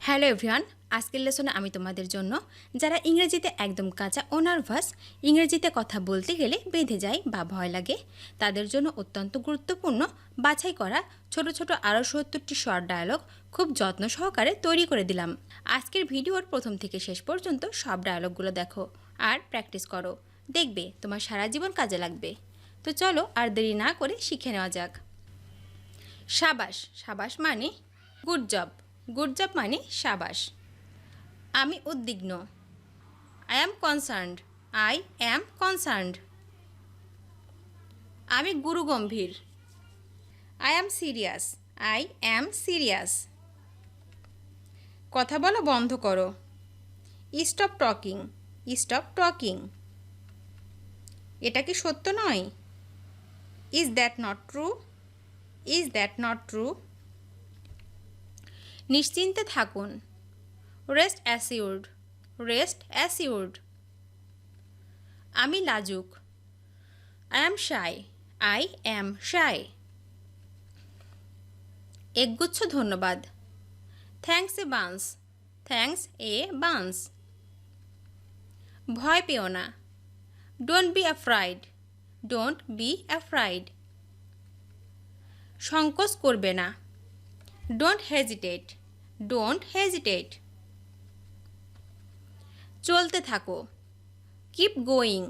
Hello everyone, আজকের লেসনে আমি তোমাদের জন্য যারা ইংরেজিতে একদম কাঁচা ও নার্ভাস, ইংরেজিতে কথা বলতে গেলে বেঁধে যায় বা ভয় লাগে, তাদের জন্য অত্যন্ত গুরুত্বপূর্ণ বাছাই করা ছোট ছোট আরও ৭০টি শর্ট ডায়ালগ খুব যত্ন সহকারে তৈরি করে দিলাম। আজকের ভিডিওর প্রথম থেকে শেষ পর্যন্ত সব ডায়ালগগুলো দেখো আর প্র্যাকটিস করো, দেখবে তোমার সারা জীবন কাজে লাগবে। তো চলো আর দেরি না করে শিখে নেওয়া যাক। সাবাস, সাবাস মানে গুড জব, গুড জব মানে সাবাস। আমি উদ্বিগ্ন, I am concerned, I am concerned. আমি গুরুগম্ভীর, I am serious, I am serious. কথা বলা বন্ধ করো, স্টপ টকিং, স্টপ টকিং। এটা কি সত্য নয়? Is that not true, is that not true. নিশ্চিন্তে থাকুন, রেস্ট অ্যাসিওর্ড, রেস্ট অ্যাসিওর্ড। আমি লাজুক, I am shy, I am shy. একগুচ্ছ ধন্যবাদ, thanks a bunch, thanks a bunch. ভয় পেও না, don't be afraid, don't be afraid. সংকোচ করবে না, ডোন্ট হেজিটেট, ডোন্ট হেজিটেট। চলতে থাকো, কিপ গোয়িং,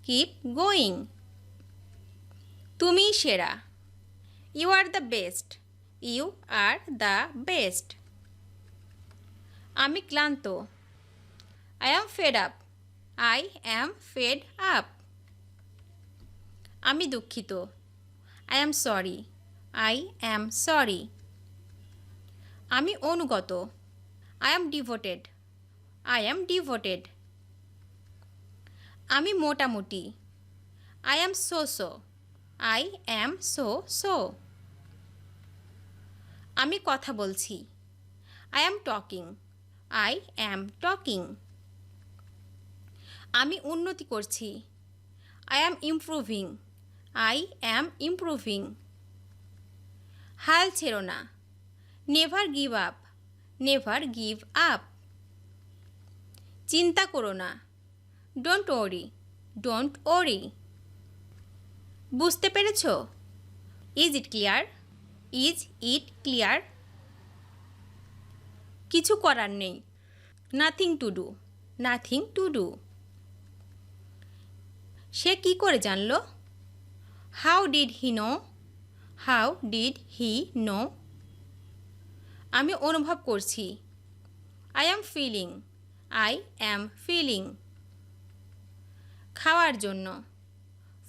কিপ গোয়িং। তুমিই সেরা, you are the best, you are the best. আমি ক্লান্ত, I am fed up, I am fed up. আমি দুঃখিত, I am sorry, I am sorry. আমি অনুগত, I am devoted, I am devoted. আমি মোটামুটি, I am so so, I am so so. আমি কথা বলছি, I am talking, I am talking. আমি উন্নতি করছি, I am improving, I am improving. হাল ছেড়ো না, never give up, never give up. চিন্তা করো না, ডোন্ট ওরি, ডোন্ট ওরি। বুঝতে পেরেছ? Is it clear, is it clear. কিছু করার নেই, nothing to do, nothing to do. সে কি করে জানলো? How did he know, how did he know. আমি অনুভব করছি, I am feeling, I am feeling. খাওয়ার জন্য,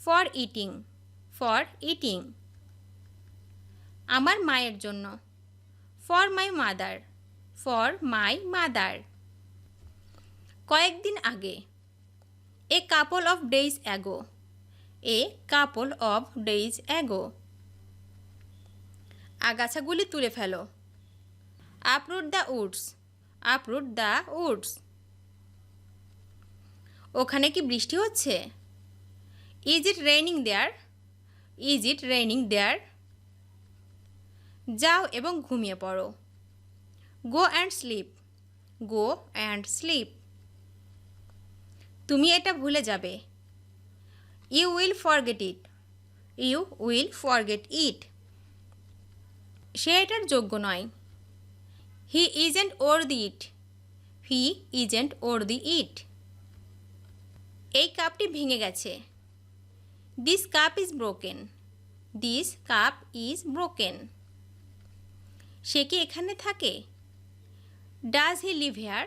ফর ইটিং, ফর ইটিং। আমার মায়ের জন্য, for my mother, for my mother. কয়েকদিন আগে, a couple of days ago, a couple of days ago. আগাছাগুলি তুলে ফেলো, uproot the woods, uproot the woods. ওখানে কি বৃষ্টি হচ্ছে? Is it raining there, is it raining there. যাও এবং ঘুমিয়ে পড়ো, go and sleep, go and sleep. তুমি এটা ভুলে যাবে, you will forget it, you will forget it. সে এটার যোগ্য নয়, হি ইজেন্ট ওরদি ইট, হি ইজেন্ট ওরদি ইট। এই কাপটি ভেঙে গেছে, this cup is broken, this cup is broken. সে কি এখানে থাকে? Does he live here,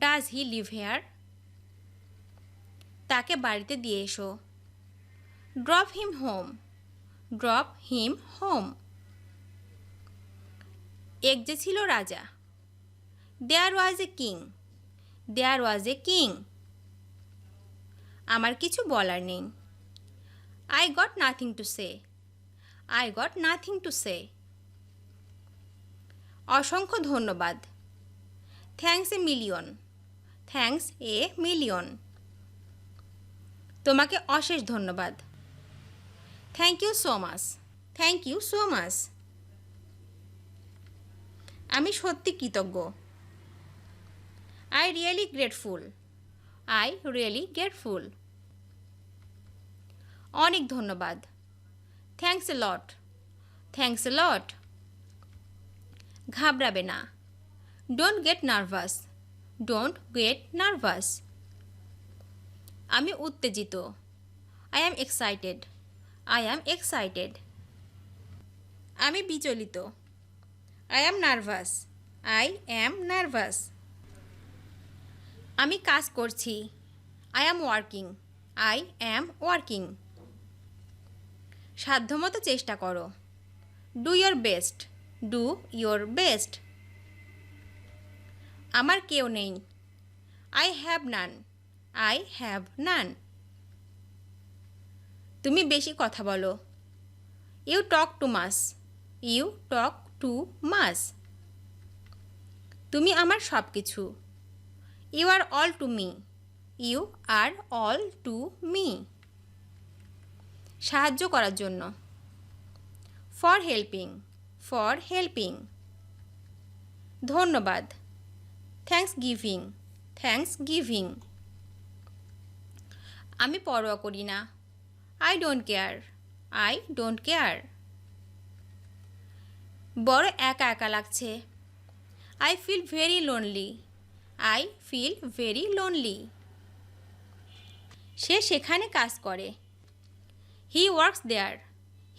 does he live here. তাকে বাড়িতে দিয়ে এসো, drop him home, drop him home. এক যে ছিল রাজা, দেয়ার ওয়াজ a king, there was a king. আমার কিছু বলার নেই, I got nothing to say, I got nothing to say. অসংখ্য ধন্যবাদ, thanks a million, thanks a million. তোমাকে অশেষ ধন্যবাদ, thank you so much, thank you so much. আমি সত্যি কৃতজ্ঞ, I really grateful. I really grateful. অনেক ধন্যবাদ। Thanks a lot. Thanks a lot. ঘাবড়াবে না। Don't get nervous. Don't get nervous. আমি উত্তেজিত। I am excited. I am excited. আমি বিচলিত। I am nervous. I am nervous. আমি কাজ করছি। I am working. I am working. সাধ্যমতো চেষ্টা করো। Do your best. Do your best. আমার কেউ নেই। I have none. I have none. তুমি বেশি কথা বলো। You talk too much. You talk too much. তুমি আমার সব কিছু। You are all to me. You are all to me. সাহায্য করার জন্য। For helping. For helping. ধন্যবাদ। Thanksgiving. Thanksgiving. আমি পরোয়া করি না। I don't care. I don't care. বড় একা একা লাগছে। I feel very lonely. I feel very lonely. সে সেখানে কাজ করে। He works there.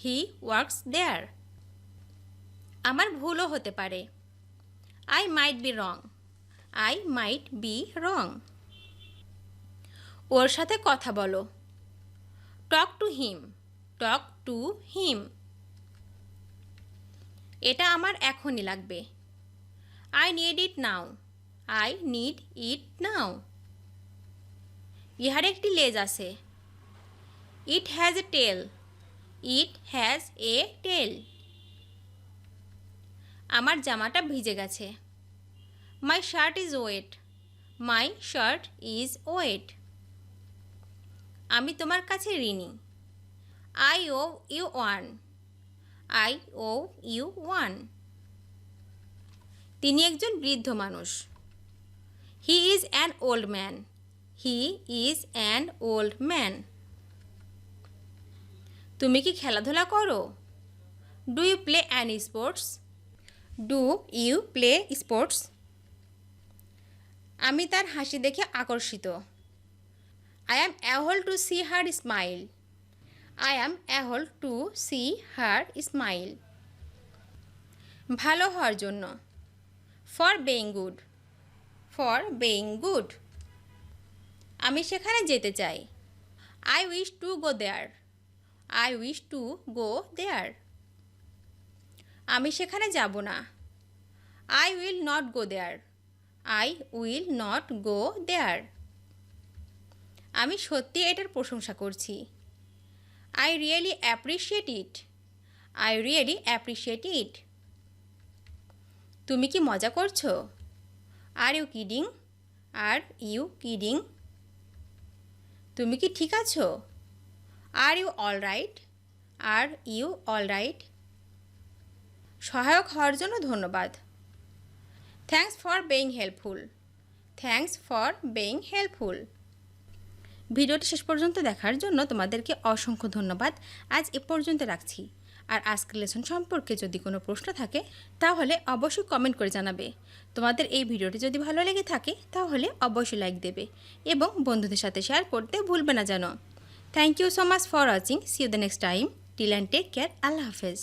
He works there. আমার ভুলও হতে পারে। I might be wrong. I might be wrong. ওর সাথে কথা বলো। Talk to him. Talk to him. এটা আমার এখনই লাগবে। I need it now. I need it now. ইহার একটি লেজ আছে। It has a tail. It has a tail. আমার জামাটা ভিজে গেছে। My shirt is wet. My shirt is wet. আমি তোমার কাছে ঋণী। I owe you one. I owe you one. তিনি একজন বৃদ্ধ মানুষ। He is an old man. He is an old man. তুমি কি খেলাধুলা করো? Do you play any sports? Do you play sports? আমি তার হাসি দেখে আকর্ষিত। I am able to see her smile. I am able to see her smile. ভালো হওয়ার জন্য। For being good. For being good. আমি সেখানে যেতে চাই। I wish to go there. I wish to go there. আমি সেখানে যাব না। I will not go there. I will not go there. আমি সত্যি এটার প্রশংসা করছি। I really appreciate it. I really appreciate it. তুমি কি মজা করছো? Are you kidding? Are you kidding? তুমি কি ঠিক আছো? Are you all right? Are you all right? সহায়ক হওয়ার জন্য ধন্যবাদ। Thanks for being helpful. Thanks for being helpful. ভিডিওটি শেষ পর্যন্ত দেখার জন্য তোমাদেরকে অসংখ্য ধন্যবাদ। আজ এ পর্যন্ত রাখছি। আর আজকের লেসন সম্পর্কে যদি কোনো প্রশ্ন থাকে তাহলে অবশ্যই কমেন্ট করে জানাবে। তোমাদের এই ভিডিওটি যদি ভালো লেগে থাকে তাহলে অবশ্যই লাইক দেবে এবং বন্ধুদের সাথে শেয়ার করতে ভুলবে না যেন। Thank you so much for watching. See you the next time. Till and take care. আল্লাহ হাফেজ।